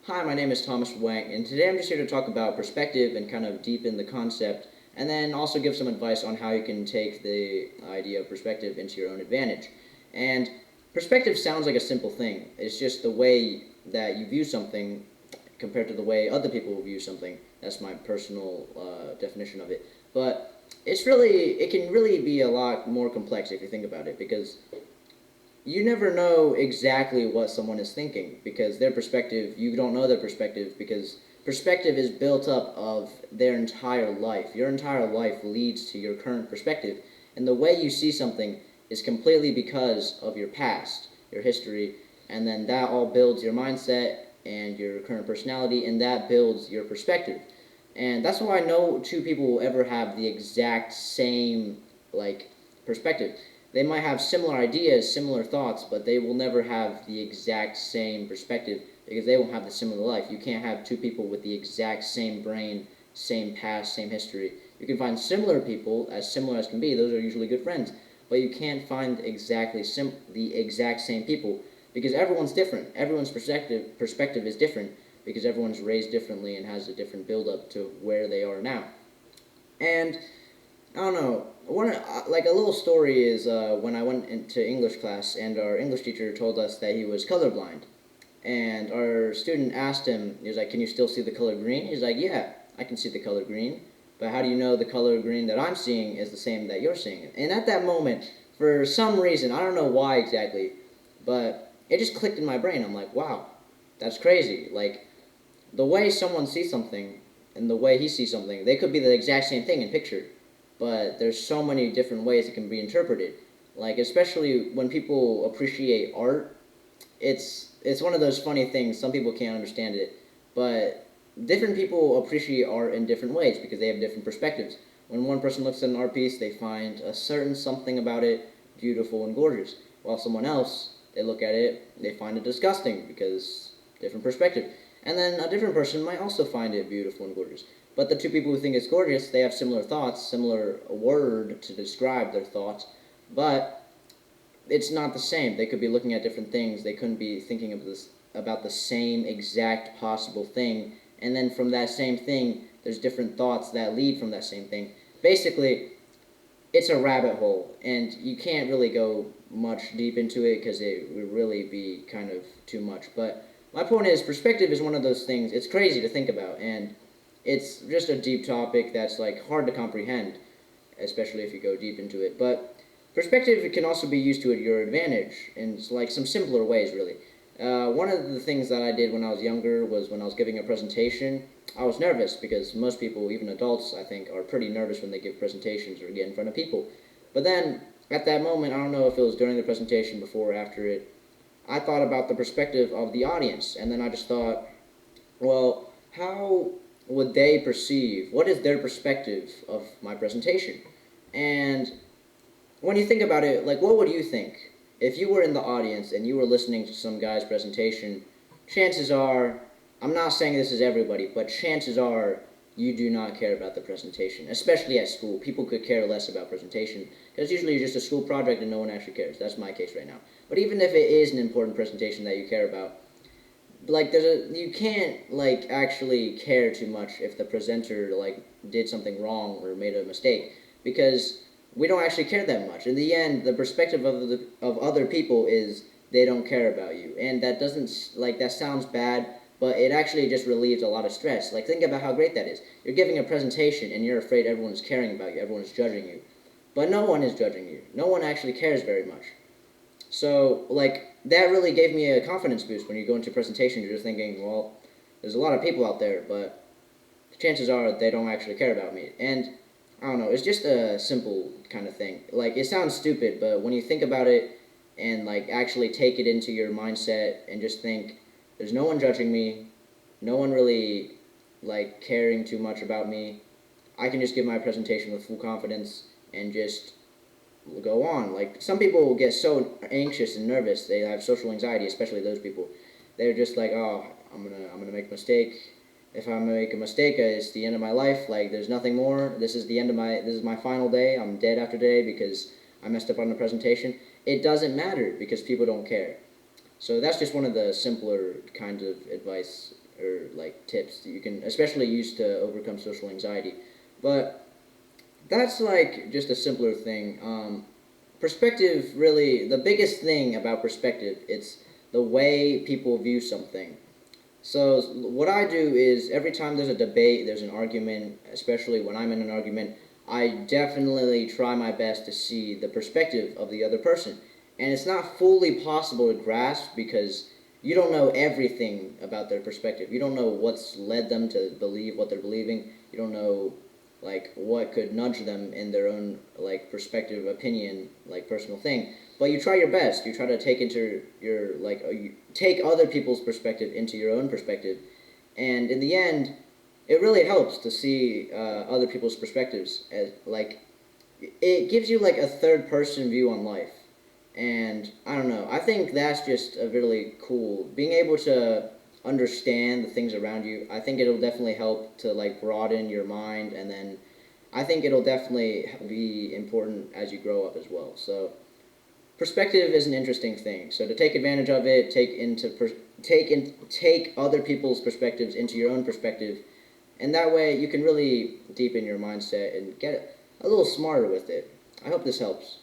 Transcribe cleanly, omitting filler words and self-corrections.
Hi, my name is Thomas Wang, and today I'm just here to talk about perspective and kind of deepen the concept, and then also give some advice on how you can take the idea of perspective into your own advantage. And perspective sounds like a simple thing. It's just the way that you view something compared to the way other people view something. That's my personal definition of it. But it can really be a lot more complex if you think about it, because you never know exactly what someone is thinking because their perspective, you don't know their perspective because perspective is built up of their entire life. Your entire life leads to your current perspective, and the way you see something is completely because of your past, your history, and then that all builds your mindset and your current personality, and that builds your perspective. And that's why no two people will ever have the exact same like perspective. They might have similar ideas, similar thoughts, but they will never have the exact same perspective because they won't have the similar life. You can't have two people with the exact same brain, same past, same history. You can find similar people, as similar as can be. Those are usually good friends, but you can't find the exact same people because everyone's different. Everyone's perspective is different because everyone's raised differently and has a different build up to where they are now. And I don't know. Like a little story is when I went into English class, and our English teacher told us that he was colorblind, and our student asked him, he was like, "Can you still see the color green?" He's like, "Yeah, I can see the color green, but how do you know the color green that I'm seeing is the same that you're seeing?" And at that moment, for some reason, I don't know why exactly, but it just clicked in my brain. I'm like, "Wow, that's crazy!" Like the way someone sees something and the way he sees something, they could be the exact same thing in picture, but there's so many different ways it can be interpreted. Like especially when people appreciate art, it's one of those funny things. Some people can't understand it, but different people appreciate art in different ways because they have different perspectives. When one person looks at an art piece, they find a certain something about it beautiful and gorgeous, while someone else, they look at it, they find it disgusting because different perspective. And then a different person might also find it beautiful and gorgeous. But the two people who think it's gorgeous, they have similar thoughts, similar word to describe their thoughts, but it's not the same. They could be looking at different things. They couldn't be thinking of this about the same exact possible thing. And then from that same thing, there's different thoughts that lead from that same thing. Basically, it's a rabbit hole, and you can't really go much deep into it because it would really be kind of too much. But my point is, perspective is one of those things. It's crazy to think about, and it's just a deep topic that's like hard to comprehend, especially if you go deep into it. But perspective can also be used to your advantage in like some simpler ways, really. One of the things that I did when I was younger was when I was giving a presentation, I was nervous because most people, even adults, I think, are pretty nervous when they give presentations or get in front of people. But then, at that moment, I don't know if it was during the presentation, before or after it, I thought about the perspective of the audience, and then I just thought, well, how would they perceive? What is their perspective of my presentation? And when you think about it, like, what would you think? If you were in the audience and you were listening to some guy's presentation, chances are, I'm not saying this is everybody, but chances are you do not care about the presentation, especially at school. People could care less about presentation because usually it's just a school project and no one actually cares. That's my case right now. But even if it is an important presentation that you care about, like you can't like actually care too much if the presenter like did something wrong or made a mistake because we don't actually care that much. In the end, the perspective of other people is they don't care about you, and that doesn't like that sounds bad, but it actually just relieves a lot of stress. Like think about how great that is. You're giving a presentation and you're afraid everyone's caring about you, everyone's judging you, but no one is judging you. No one actually cares very much. So, like, that really gave me a confidence boost when you go into a presentation. You're just thinking, well, there's a lot of people out there, but chances are they don't actually care about me. And I don't know, it's just a simple kind of thing. Like, it sounds stupid, but when you think about it and, like, actually take it into your mindset and just think, there's no one judging me, no one really, like, caring too much about me, I can just give my presentation with full confidence and just go on. Like some people get so anxious and nervous, they have social anxiety, especially those people. They're just like, oh, I'm gonna make a mistake. If I'm gonna make a mistake, it's the end of my life. Like there's nothing more. This is my final day. I'm dead after day because I messed up on the presentation. It doesn't matter because people don't care. So that's just one of the simpler kinds of advice or like tips that you can especially use to overcome social anxiety. But that's like just a simpler thing. Perspective, really, the biggest thing about perspective, it's the way people view something. So what I do is every time there's a debate, there's an argument, especially when I'm in an argument, I definitely try my best to see the perspective of the other person. And it's not fully possible to grasp because you don't know everything about their perspective. You don't know what's led them to believe what they're believing. You don't know like what could nudge them in their own like perspective, opinion, like personal thing. But you try your best. You try to take into your like you take other people's perspective into your own perspective, and in the end, it really helps to see other people's perspectives as like it gives you like a third person view on life. And I don't know. I think that's just a really cool being able to understand the things around you. I think it'll definitely help to like broaden your mind, and then I think it'll definitely be important as you grow up as well. So perspective is an interesting thing. So to take advantage of it, take other people's perspectives into your own perspective, and that way you can really deepen your mindset and get a little smarter with it. I hope this helps.